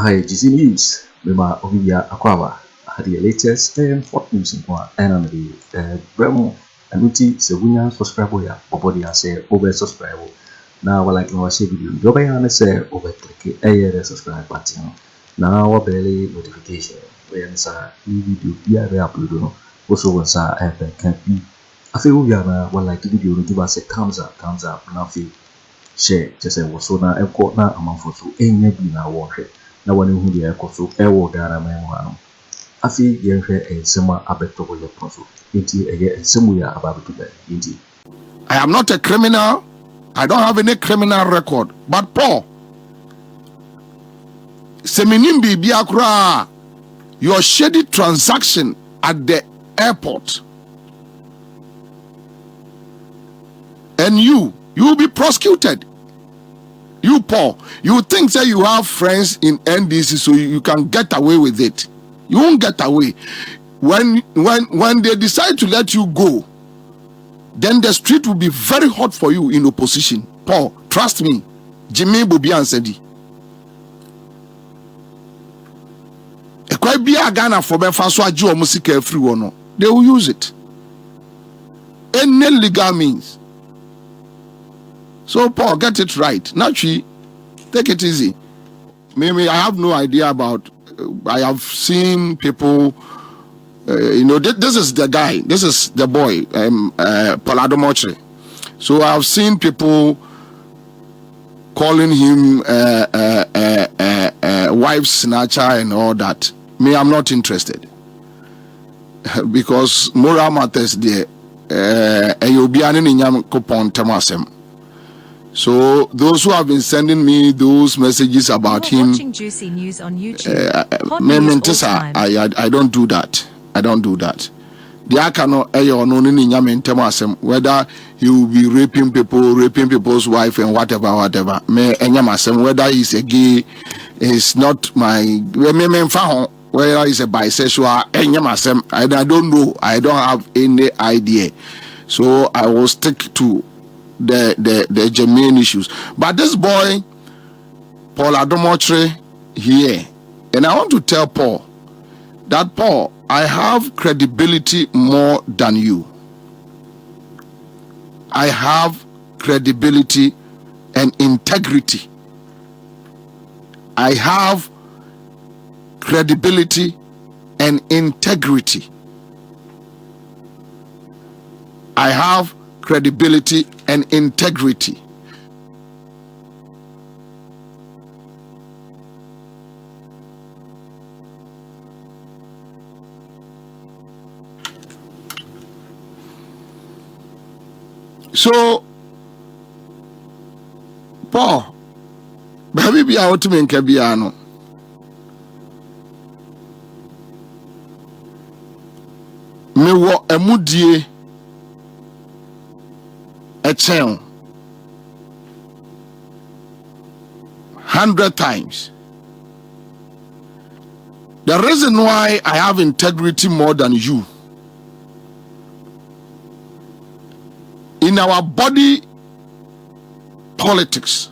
Hi, GC News. Mema Obia Aquaba. The latest and hot news in one and the Bremo and Uti Sebunya subscribe ya Bobie Ansa over subscribe. Now like no share video. Bobie Ansa over click the subscribe button. Now our belly notification. When sa video be upload no. Also when sa can be. I feel we are na like video give us a thumbs up now feel share just say was so na e na amount for so enye bi na wo hwe na woni hu de e so e wo gara man ho ano afi ye hwe ensema abeto bo ye so enti eye ensemu ya ababeto ba enti I am not a criminal. I don't have any criminal record. But Paul, Seminimbi Biakura, your shady transaction at the airport, and you will be prosecuted. You, Paul, you think that you have friends in NDC so you can get away with it. You won't get away. When they decide to let you go, then the street will be very hot for you in opposition. Paul, trust me. Jimmy Bobie Ansa. They will use it. Any legal means. So Paul, get it right. Naturally, take it easy. Maybe I have no idea about. I have seen people. This is the guy. This is the boy. Adom. So I have seen people calling him wife snatcher and all that. Me, I'm not interested because moral matters there. You'll be an coupon temasem. So those who have been sending me those messages about him, watching Juicy News on YouTube. I don't do that. I don't do that. Whether he will be raping people's wife and whatever. Whether he's a gay, it's not my. Whether he's a bisexual, I don't know. I don't have any idea. So I will stick to the germane issues. But this boy, Paul Adom here, and I want to tell Paul that Paul, I have credibility more than you. I have credibility and integrity. I have credibility and integrity. I have credibility and integrity. So, Paul, baby, be out to me in Kabiano. Me wo emudie a chain 100 times. The reason why I have integrity more than you, in our body politics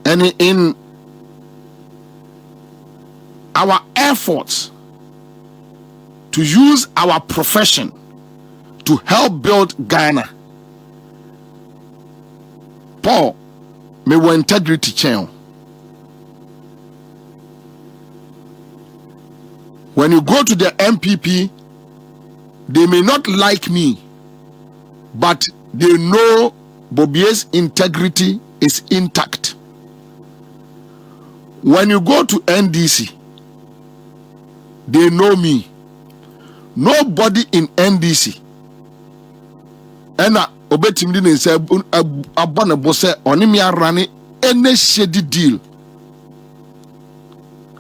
and in our efforts to use our profession to help build Ghana, Paul, me wo integrity chain. When you go to the MPP, they may not like me, but they know Bobie's integrity is intact. When you go to NDC, they know me. Nobody in NDC. And obetimdi ne say abana bose onimia rani any shady deal.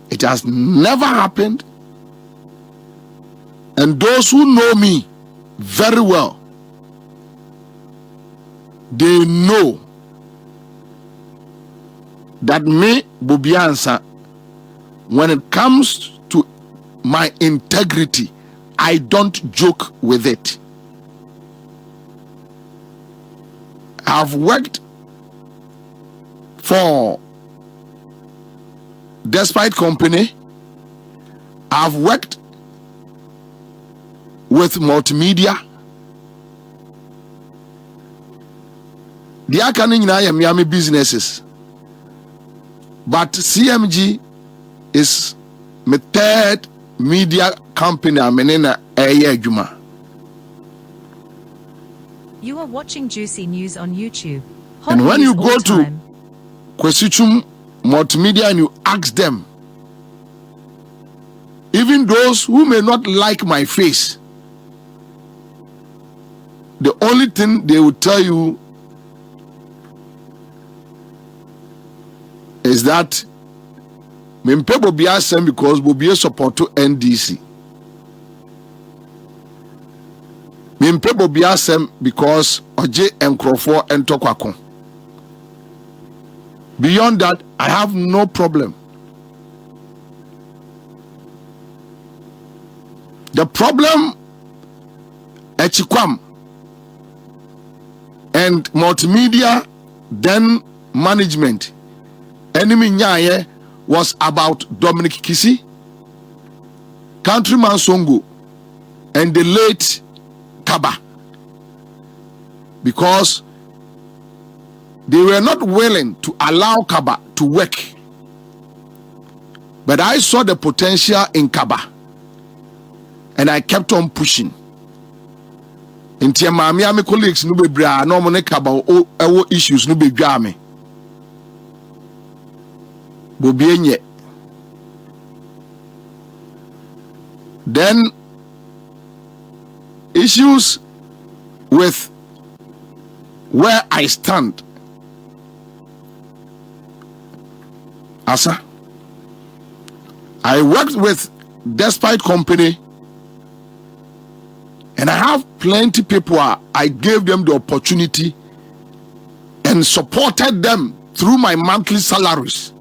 It has never happened. And those who know me very well, they know that me, Bobie Ansa, when it comes to my integrity, I don't joke with it. I've worked for Despite company, I've worked with multimedia. The Akane Miami businesses. But CMG is my third media company. You are watching Juicy News on YouTube. And when you go to Kwesichum Multimedia and you ask them, even those who may not like my face, the only thing they will tell you is that Mempe Bobie Ansa because Bobie support to NDC. Mempe Bobie Ansa because Oje Nkrofo Ntokwaku. Beyond that, I have no problem. The problem Echikwam and multimedia then management enemy nyaye was about Dominic Kisi, Countryman Songo, and the late Kaba, because they were not willing to allow Kaba to work. But I saw the potential in Kaba, and I kept on pushing. In my colleagues no be bra no mo ne Kaba o issues no be dwa me. Bobienye. Then issues with where I stand. Asa, I worked with Despite Company, and I have plenty people. I gave them the opportunity and supported them through my monthly salaries.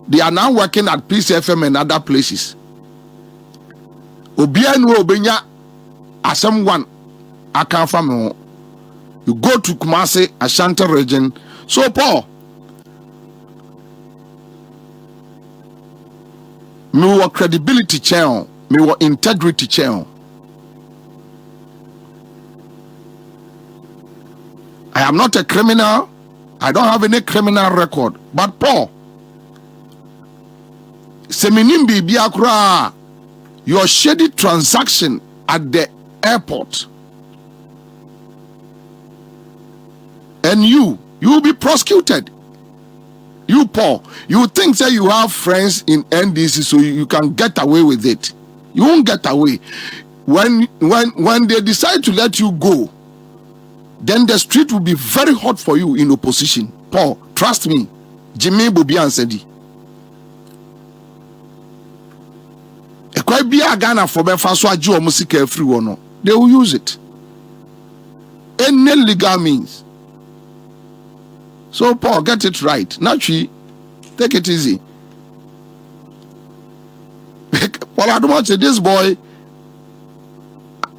They are now working at Peace FM and other places. Obianu Obenya Asem one I come from. You go to Kumasi, Ashanti region. So Paul, me wa credibility channel, me wa integrity channel. I am not a criminal. I don't have any criminal record. But Paul, Seminimbi Biakura, your shady transaction at the airport, and you will be prosecuted. You Paul, you think that you have friends in NDC so you can get away with it. You won't get away. When they decide to let you go, then the street will be very hot for you in opposition. Paul, trust me. Jimmy Bobie Ansa. Ekwa bia Ghana for be fa so age o musika free one. They will use it. Any legal means. So Paul, get it right. Naturally, take it easy. Paul, I don't want to say this boy.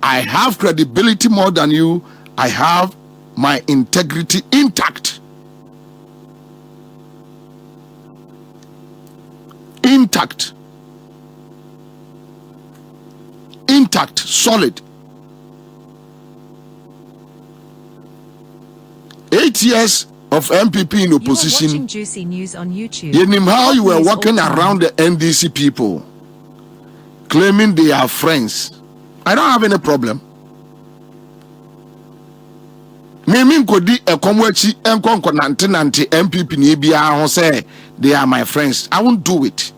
I have credibility more than you. I have my integrity intact. Intact. Intact, solid. 8 years of MPP in opposition. You are watching Juicy News on YouTube. You know how you were walking around the NDC people, claiming they are friends. I don't have any problem. Mimi kodi ekomwachi enkonko nante MPP ni bia ho say they are my friends. I won't do it.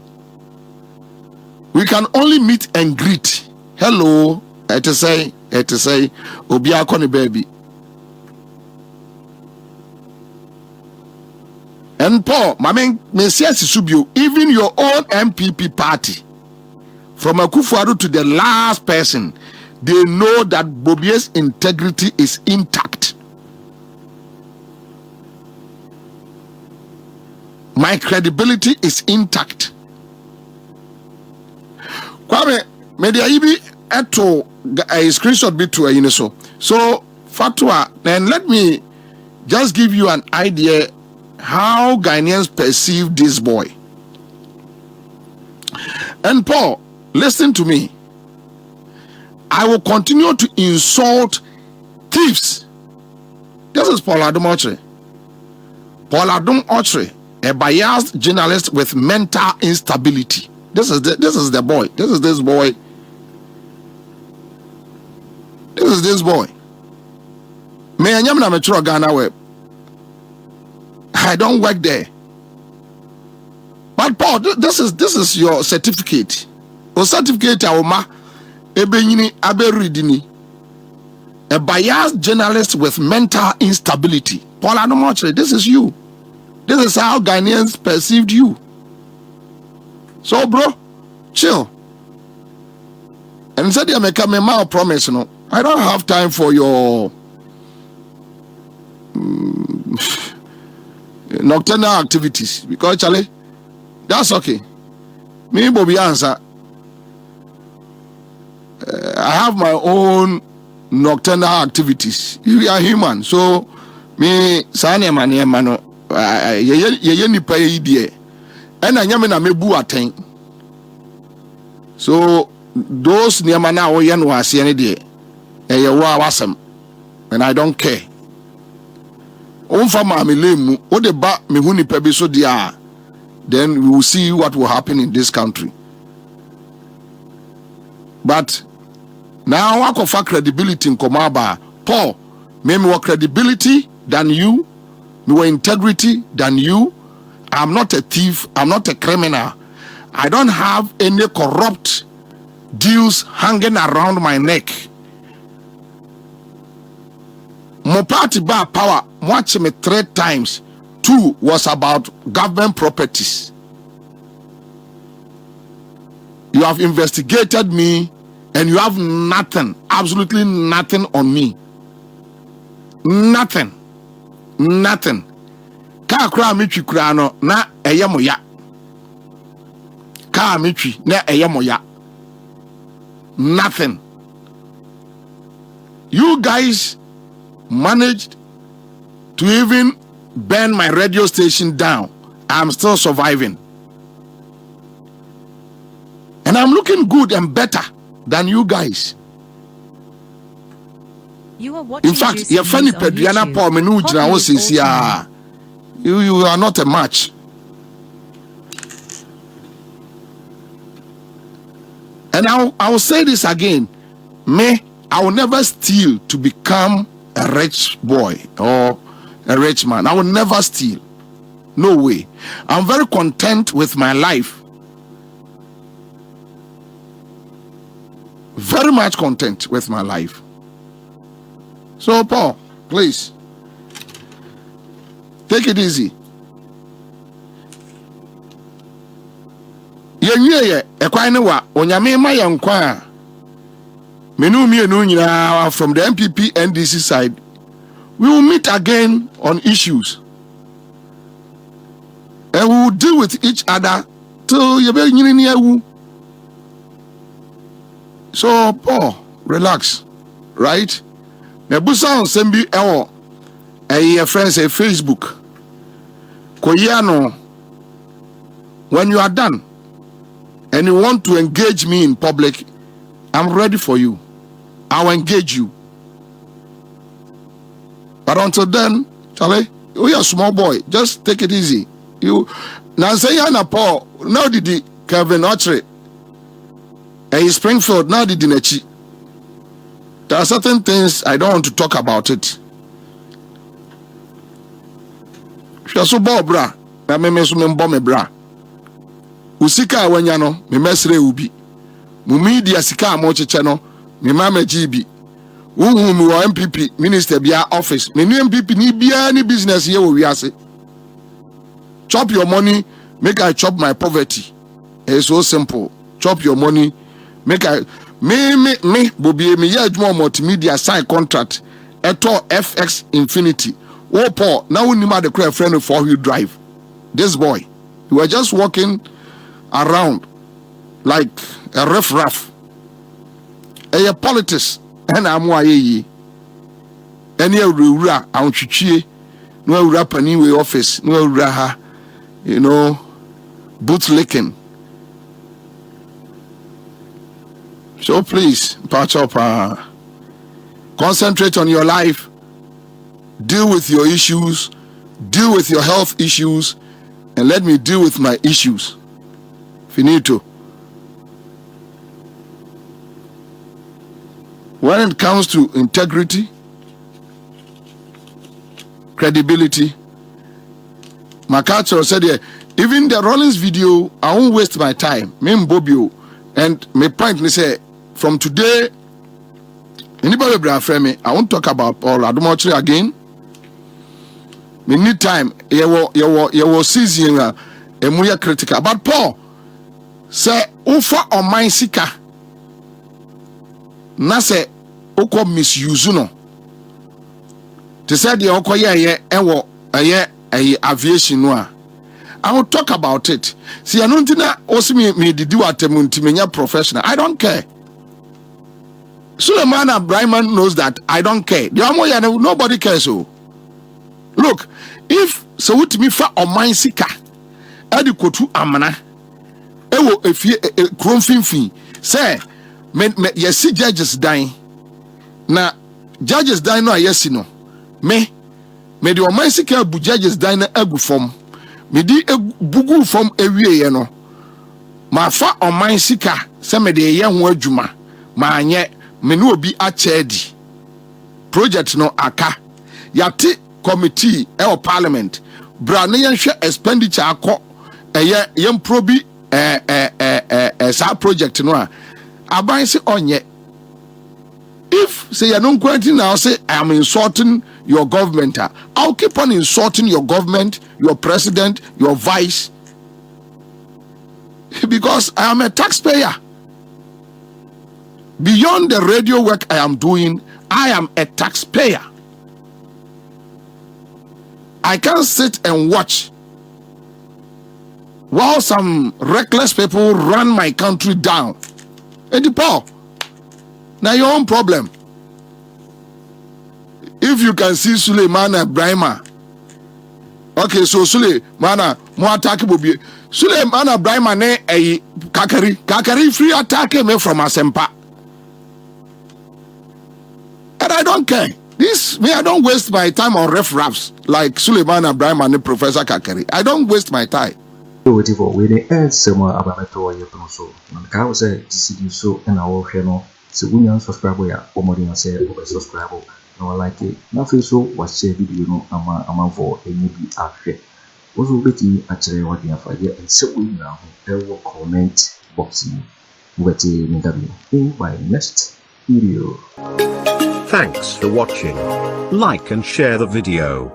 We can only meet and greet. Hello, it say obi akoni baby. And Paul, my man, even your own MPP party, from Akufo Addo to the last person, they know that Bobie's integrity is intact. My credibility is intact. Kwame, media ibi eto a screenshot bit to a so. So Fatwa, then let me just give you an idea how Ghanaians perceive this boy. And Paul, listen to me. I will continue to insult thieves. This is Paul Adom Otchere. Paul Adom Otchere, a biased journalist with mental instability. This is the boy. This is this boy. This is this boy. Me anyam na metro Ghana web. I don't work there. But Paul, this is your certificate. Your certificate awoma ebenyini aberidini. A biased journalist with mental instability. Paul Adom Otchere, this is you. This is how Ghanaians perceived you. So, bro, chill. And said you make a memo promise, no. I don't have time for your nocturnal activities because Charlie, that's okay. Me, Bobie Ansa, I have my own nocturnal activities. You are human, so me, Sanya Mano, ye pay idea. And I am in a mebu attain. So those near mana or yan was any day. And you were awesome. And I don't care. Umfa mami lemu, o de ba me huni pebi so dia. Then we will see what will happen in this country. But now I offer credibility in Komaba. Paul, me more credibility than you, more integrity than you. I'm not a thief. I'm not a criminal. I don't have any corrupt deals hanging around my neck. My party bar power watch me 3 times. 2 was about government properties. You have investigated me and you have nothing, absolutely nothing on me. Nothing. Nothing. Ka kra mitwi kra no na eyemoya. Ka mitwi na eyemoya. Nothing. You guys managed to even burn my radio station down. I'm still surviving. And I'm looking good and better than you guys. You are watching. In fact, you're funny Pedriana Paul Menu. You are not a match. And I will say this again. I will never steal to become a rich boy or a rich man. I will never steal. No way. I'm very content with my life. Very much content with my life. So, Paul, please. Take it easy. Yenye ekwanewa onyame ma yenkwa menu mienu nyina from the MPP NDC side. We will meet again on issues. And we will deal with each other till you be nyini. So, Paul, relax. Right? Nebusa on sembi ewo your friends say Facebook. Koyano, when you are done and you want to engage me in public, I'm ready for you. I'll engage you. But until then, Charlie, you're a small boy. Just take it easy. You now say you're Paul. Now did the Kevin Otchere and Springfield now did the. There are certain things I don't want to talk about it. So bra, na me so me me bra. Usika wanya no, me mesre ubi. Mu media sika mo cheche no, me mama GB. Uhu mi wo MPP minister bia office. Me ni MPP ni bia ni business here wo wiase. Chop your money, make I chop my poverty. It's so simple. Chop your money, make I me Bobie me ya adwuma multimedia sign contract. Eto FX Infinity. Oh, Paul, now we need the cry friend of 4-wheel drive. This boy, you were just walking around like a riff-raff. A politics, and I'm why ye. Any rura, I'm chichi, no rap anyway office, no raha, boot licking. So please, patch up. Concentrate on your life. Deal with your issues. Deal with your health issues. And let me deal with my issues. Finito. When it comes to integrity, credibility, Makato said, yeah, even the Rollins video, I won't waste my time. Me Bobie, and my point is say, from today, anybody bring friend me, I won't talk about Paul Adom again. Me need time. You will season a more critical. But Paul say, "Ufa on my sika." Na say, "Oko misuse no." They said the oko ye aviation no. I will talk about it. See, I don't think also me do at professional. I don't care. Suleiman Abraham knows that I don't care. Nobody cares. So look, if so with me for on my sika, Koju Amana, if you Kromfinfi say, yes, judges dying. Now, judges die no, yes, no. Me the on my sika bu judges die na egu form. Me di bugu from ewie no. Ma fa on my sika se me de ye ho adwuma. Ma anye me no obi achedi. Project no aka. Yate committee e parliament. Bra na yenhwe expenditure akọ eye yemprobi sa project no a aban se onye. If say you don't quarantine now, say I am insulting your government, I'll keep on insulting your government, your president, your vice, because I am a taxpayer. Beyond the radio work I am doing, I am a taxpayer. I can't sit and watch while some reckless people run my country down. And Paul, now your own problem. If you can see Suleiman Ibrahim, okay, so Suleiman mo attack Bobie. Suleiman Ibrahim ne a kakari free attack me from Asempa. And I don't care. I don't waste my time on riffraffs like Suleiman Ibrahim and Professor Kakari. I don't waste my time. So it for we the end summer abameto ye so. Na ka wo say GCD so na wo hwe no. So when you subscribe ya omodi na say over subscribe no like it. Na fe so wa share video no ama for any bi ahwe. Also beti achere what ya fa ye and so we na ho comment box ni. Weti interview in my next video. Thanks for watching. Like and share the video.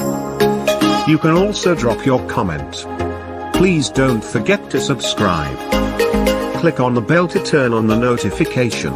You can also drop your comment. Please don't forget to subscribe. Click on the bell to turn on the notification.